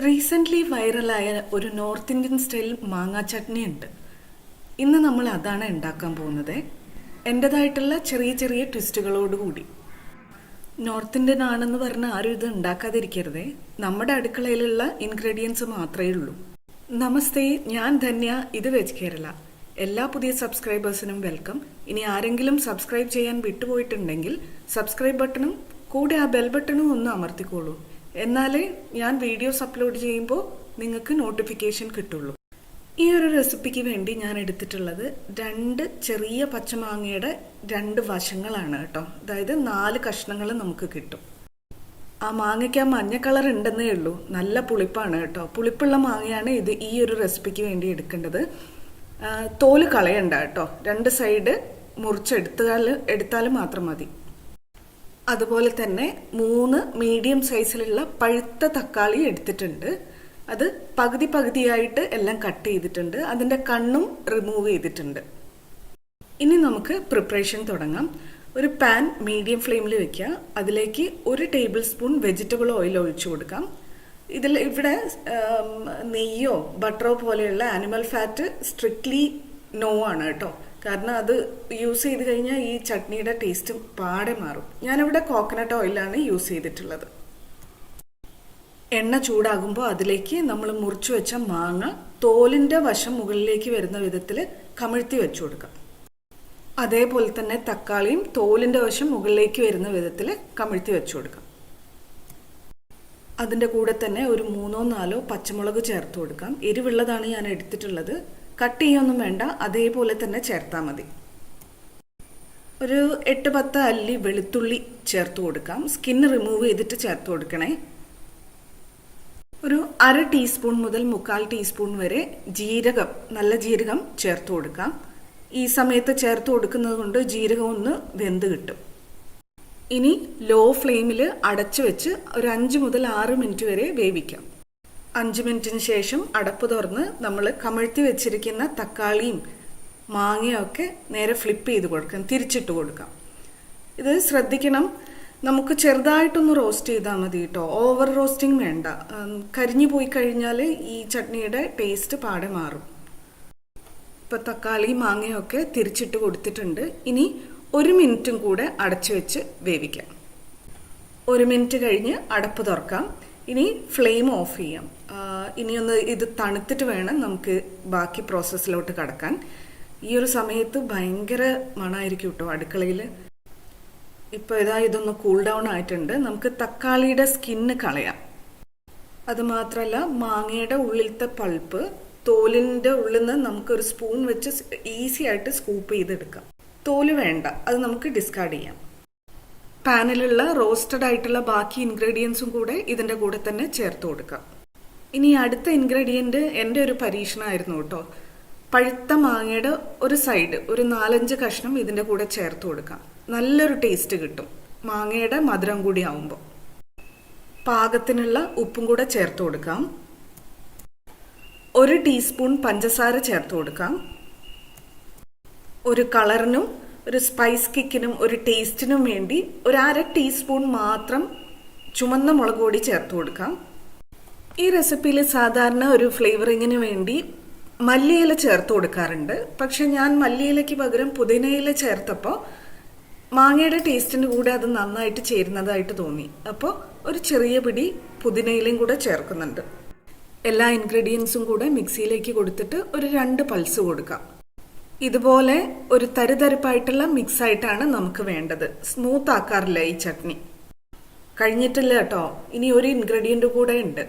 Recently വൈറലായ ഒരു north Indian style മാങ്ങാ ചട്നി ഉണ്ട്. ഇന്ന് നമ്മൾ അതാണ് ഉണ്ടാക്കാൻ പോകുന്നത്. എൻ്റെതായിട്ടുള്ള ചെറിയ ചെറിയ ട്വിസ്റ്റുകളോടുകൂടി. നോർത്ത് ഇന്ത്യൻ ആണെന്ന് പറഞ്ഞ് ആരും ഇത് ഉണ്ടാക്കാതിരിക്കരുതേ. നമ്മുടെ അടുക്കളയിലുള്ള ഇൻഗ്രീഡിയൻസ് മാത്രമേ ഉള്ളൂ. നമസ്തേ, ഞാൻ ധന്യ, ഇത് വെജ് കേരള. എല്ലാ പുതിയ സബ്സ്ക്രൈബേഴ്സിനും വെൽക്കം. ഇനി ആരെങ്കിലും സബ്സ്ക്രൈബ് ചെയ്യാൻ വിട്ടുപോയിട്ടുണ്ടെങ്കിൽ സബ്സ്ക്രൈബ് ബട്ടണും കൂടെ ആ ബെൽ ബട്ടണും ഒന്ന് അമർത്തിക്കോളൂ. എന്നാലേ ഞാൻ വീഡിയോസ് അപ്ലോഡ് ചെയ്യുമ്പോൾ നിങ്ങൾക്ക് നോട്ടിഫിക്കേഷൻ കിട്ടുള്ളൂ. ഈ ഒരു റെസിപ്പിക്ക് വേണ്ടി ഞാൻ എടുത്തിട്ടുള്ളത് 2 ചെറിയ പച്ചമാങ്ങയുടെ 2 വശങ്ങളാണ് കേട്ടോ. അതായത് 4 കഷ്ണങ്ങൾ നമുക്ക് കിട്ടും. ആ മാങ്ങയ്ക്ക് ആ മഞ്ഞ കളർ ഉണ്ടെന്നേ ഉള്ളൂ. നല്ല പുളിപ്പാണ് കേട്ടോ. പുളിപ്പുള്ള മാങ്ങയാണ് ഇത് ഈ ഒരു റെസിപ്പിക്ക് വേണ്ടി എടുക്കേണ്ടത്. തോല് കളയണ്ട കേട്ടോ. 2 സൈഡ് എടുത്താൽ മാത്രം മതി. അതുപോലെ തന്നെ 3 മീഡിയം സൈസിലുള്ള പഴുത്ത തക്കാളി എടുത്തിട്ടുണ്ട്. അത് പകുതിയായിട്ട് എല്ലാം കട്ട് ചെയ്തിട്ടുണ്ട്. അതിൻ്റെ കണ്ണും റിമൂവ് ചെയ്തിട്ടുണ്ട്. ഇനി നമുക്ക് പ്രിപ്പറേഷൻ തുടങ്ങാം. ഒരു പാൻ മീഡിയം ഫ്ലെയിമിൽ വെക്കുക. അതിലേക്ക് 1 ടേബിൾ സ്പൂൺ വെജിറ്റബിൾ ഓയിൽ ഒഴിച്ചു കൊടുക്കാം. ഇവിടെ നെയ്യോ ബട്ടറോ പോലെയുള്ള ആനിമൽ ഫാറ്റ് സ്ട്രിക്ട്ലി നോ ആണ് കേട്ടോ. കാരണം അത് യൂസ് ചെയ്ത് കഴിഞ്ഞാൽ ഈ ചട്നിയുടെ ടേസ്റ്റ് പാടെ മാറും. ഞാനിവിടെ കോക്കനട്ട് ഓയിലാണ് യൂസ് ചെയ്തിട്ടുള്ളത്. എണ്ണ ചൂടാകുമ്പോൾ അതിലേക്ക് നമ്മൾ മുറിച്ചു വെച്ച മാങ്ങ തോലിൻ്റെ വശം മുകളിലേക്ക് വരുന്ന വിധത്തിൽ കമിഴ്ത്തി വെച്ചു കൊടുക്കാം. അതേപോലെ തന്നെ തക്കാളിയും തോലിൻ്റെ വശം മുകളിലേക്ക് വരുന്ന വിധത്തിൽ കമിഴ്ത്തി വെച്ചു കൊടുക്കാം. അതിൻ്റെ കൂടെ തന്നെ ഒരു 3-4 പച്ചമുളക് ചേർത്ത് കൊടുക്കാം. എരിവുള്ളതാണ് ഞാൻ എടുത്തിട്ടുള്ളത്. കട്ട് ചെയ്യൊന്നും വേണ്ട, അതേപോലെ തന്നെ ചേർത്താൽ മതി. ഒരു 8-10 അല്ലി വെളുത്തുള്ളി ചേർത്ത് കൊടുക്കാം. സ്കിന്ന് റിമൂവ് ചെയ്തിട്ട് ചേർത്ത് കൊടുക്കണേ. ഒരു 1/2 ടീസ്പൂൺ മുതൽ 1/4 ടീസ്പൂൺ വരെ ജീരകം, നല്ല ജീരകം ചേർത്ത് കൊടുക്കാം. ഈ സമയത്ത് ചേർത്ത് കൊടുക്കുന്നത് കൊണ്ട് ജീരകം ഒന്ന് വെന്ത് കിട്ടും. ഇനി ലോ ഫ്ലെയിമിൽ അടച്ചു വെച്ച് ഒരു 5 മുതൽ 6 മിനിറ്റ് വരെ വേവിക്കാം. 5 മിനിറ്റിന് ശേഷം അടപ്പ് തുറന്ന് നമ്മൾ കമിഴ്ത്തി വെച്ചിരിക്കുന്ന തക്കാളിയും മാങ്ങയും ഒക്കെ നേരെ ഫ്ലിപ്പ് ചെയ്ത് കൊടുക്കാം, തിരിച്ചിട്ട് കൊടുക്കാം. ഇത് ശ്രദ്ധിക്കണം, നമുക്ക് ചെറുതായിട്ടൊന്ന് റോസ്റ്റ് ചെയ്താൽ മതി കേട്ടോ. ഓവർ റോസ്റ്റിംഗ് വേണ്ട. കരിഞ്ഞു പോയി കഴിഞ്ഞാൽ ഈ ചട്നിയുടെ ടേസ്റ്റ് പാടെ മാറും. ഇപ്പം തക്കാളി മാങ്ങയും ഒക്കെ തിരിച്ചിട്ട് കൊടുത്തിട്ടുണ്ട്. ഇനി 1 മിനിറ്റും കൂടെ അടച്ചു വെച്ച് വേവിക്കാം. 1 മിനിറ്റ് കഴിഞ്ഞ് അടപ്പ് തുറക്കാം. ഇനി ഫ്ലെയിം ഓഫ് ചെയ്യാം. ഇനിയൊന്ന് ഇത് തണുത്തിട്ട് വേണം നമുക്ക് ബാക്കി പ്രോസസ്സിലോട്ട് കടക്കാൻ. ഈ ഒരു സമയത്ത് ഭയങ്കര മണമായിരിക്കും കേട്ടോ അടുക്കളയിൽ. ഇപ്പോൾ ഇതൊന്ന് കൂൾ ഡൗൺ ആയിട്ടുണ്ട്. നമുക്ക് തക്കാളിയുടെ സ്കിന്ന് കളയാം. അതുമാത്രമല്ല മാങ്ങയുടെ ഉള്ളിലത്തെ പൾപ്പ്, തോലിൻ്റെ ഉള്ളിൽ നിന്ന് നമുക്കൊരു സ്പൂൺ വെച്ച് ഈസി ആയിട്ട് സ്കൂപ്പ് ചെയ്തെടുക്കാം. തോല് വേണ്ട, അത് നമുക്ക് ഡിസ്കാർഡ് ചെയ്യാം. പാനിലുള്ള റോസ്റ്റഡ് ആയിട്ടുള്ള ബാക്കി ഇൻഗ്രീഡിയൻസും കൂടെ ഇതിൻ്റെ കൂടെ തന്നെ ചേർത്ത് കൊടുക്കാം. ഇനി അടുത്ത ഇൻഗ്രീഡിയൻറ്റ് എൻ്റെ ഒരു പരീക്ഷണമായിരുന്നു കേട്ടോ. പഴുത്ത മാങ്ങയുടെ ഒരു സൈഡ്, ഒരു 4-5 കഷ്ണം ഇതിൻ്റെ കൂടെ ചേർത്ത് കൊടുക്കാം. നല്ലൊരു ടേസ്റ്റ് കിട്ടും മാങ്ങയുടെ മധുരം കൂടി ആവുമ്പോൾ. പാകത്തിനുള്ള ഉപ്പും കൂടെ ചേർത്ത് കൊടുക്കാം. 1 ടീസ്പൂൺ പഞ്ചസാര ചേർത്ത് കൊടുക്കാം. ഒരു കളറിനും ഒരു സ്പൈസ് കിക്കിനും ഒരു ടേസ്റ്റിനും വേണ്ടി ഒരു 1/2 ടീസ്പൂൺ മാത്രം ചുമന്ന മുളക് പൊടി ചേർത്ത് കൊടുക്കാം. ഈ റെസിപ്പിയിൽ സാധാരണ ഒരു ഫ്ലേവറിങ്ങിന് വേണ്ടി മല്ലിയില ചേർത്ത് കൊടുക്കാറുണ്ട്. പക്ഷെ ഞാൻ മല്ലിയിലയ്ക്ക് പകരം പുതിനയില ചേർത്തപ്പോൾ മാങ്ങയുടെ ടേസ്റ്റിന് കൂടെ അത് നന്നായിട്ട് ചേരുന്നതായിട്ട് തോന്നി. അപ്പോൾ ഒരു ചെറിയ പിടി പുതിനയിലയും കൂടെ ചേർക്കുന്നുണ്ട്. എല്ലാ ഇൻഗ്രീഡിയൻസും കൂടെ മിക്സിയിലേക്ക് കൊടുത്തിട്ട് ഒരു 2 പൾസ് കൊടുക്കാം. ഇതുപോലെ ഒരു തരിതരിപ്പായിട്ടുള്ള മിക്സ് ആയിട്ടാണ് നമുക്ക് വേണ്ടത്. സ്മൂത്ത് ആക്കാറില്ല ഈ ചട്നി. കഴിഞ്ഞിട്ടില്ല കേട്ടോ. ഇനി ഒരു ഇൻഗ്രീഡിയൻ്റ് കൂടെ ഉണ്ട്.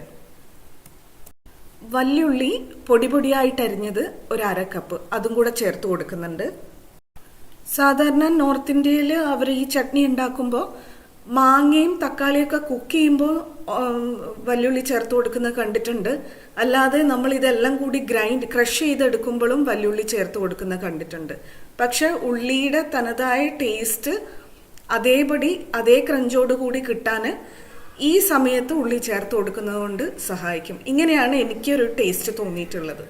വല്യുള്ളി പൊടിയായിട്ട് അരിഞ്ഞത് ഒരു 1/2 കപ്പ്, അതും കൂടെ ചേർത്ത് കൊടുക്കുന്നുണ്ട്. സാധാരണ നോർത്ത് ഇന്ത്യയിൽ അവർ ഈ ചട്നി ഉണ്ടാക്കുമ്പോൾ മാങ്ങയും തക്കാളിയൊക്കെ കുക്ക് ചെയ്യുമ്പോൾ വല്യുള്ളി ചേർത്ത് കൊടുക്കുന്നത് കണ്ടിട്ടുണ്ട്. അല്ലാതെ നമ്മൾ ഇതെല്ലാം കൂടി ക്രഷ് ചെയ്തെടുക്കുമ്പോഴും വല്യുള്ളി ചേർത്ത് കൊടുക്കുന്നത് കണ്ടിട്ടുണ്ട്. പക്ഷെ ഉള്ളിയുടെ തനതായ ടേസ്റ്റ് അതേപടി അതേ ക്രഞ്ചോട് കൂടി കിട്ടാൻ ഈ സമയത്ത് ഉള്ളി ചേർത്ത് കൊടുക്കുന്നത് കൊണ്ട് സഹായിക്കും. ഇങ്ങനെയാണ് എനിക്കൊരു ടേസ്റ്റ് തോന്നിയിട്ടുള്ളത്.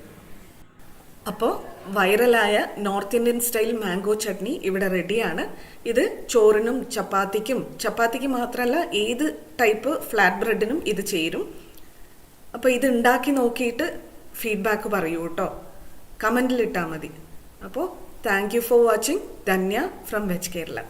അപ്പോൾ വൈറലായ north Indian style mango chutney ഇവിടെ റെഡിയാണ്. ഇത് ചോറിനും ചപ്പാത്തിക്ക് മാത്രമല്ല ഏത് ടൈപ്പ് ഫ്ലാറ്റ് ബ്രെഡിനും ഇത് ചേരും. അപ്പോൾ ഇത് ഉണ്ടാക്കി നോക്കിയിട്ട് ഫീഡ്ബാക്ക് പറയൂ കേട്ടോ, കമൻറ്റിലിട്ടാൽ മതി. അപ്പോൾ thank you for watching. Dhanya from veg Kerala.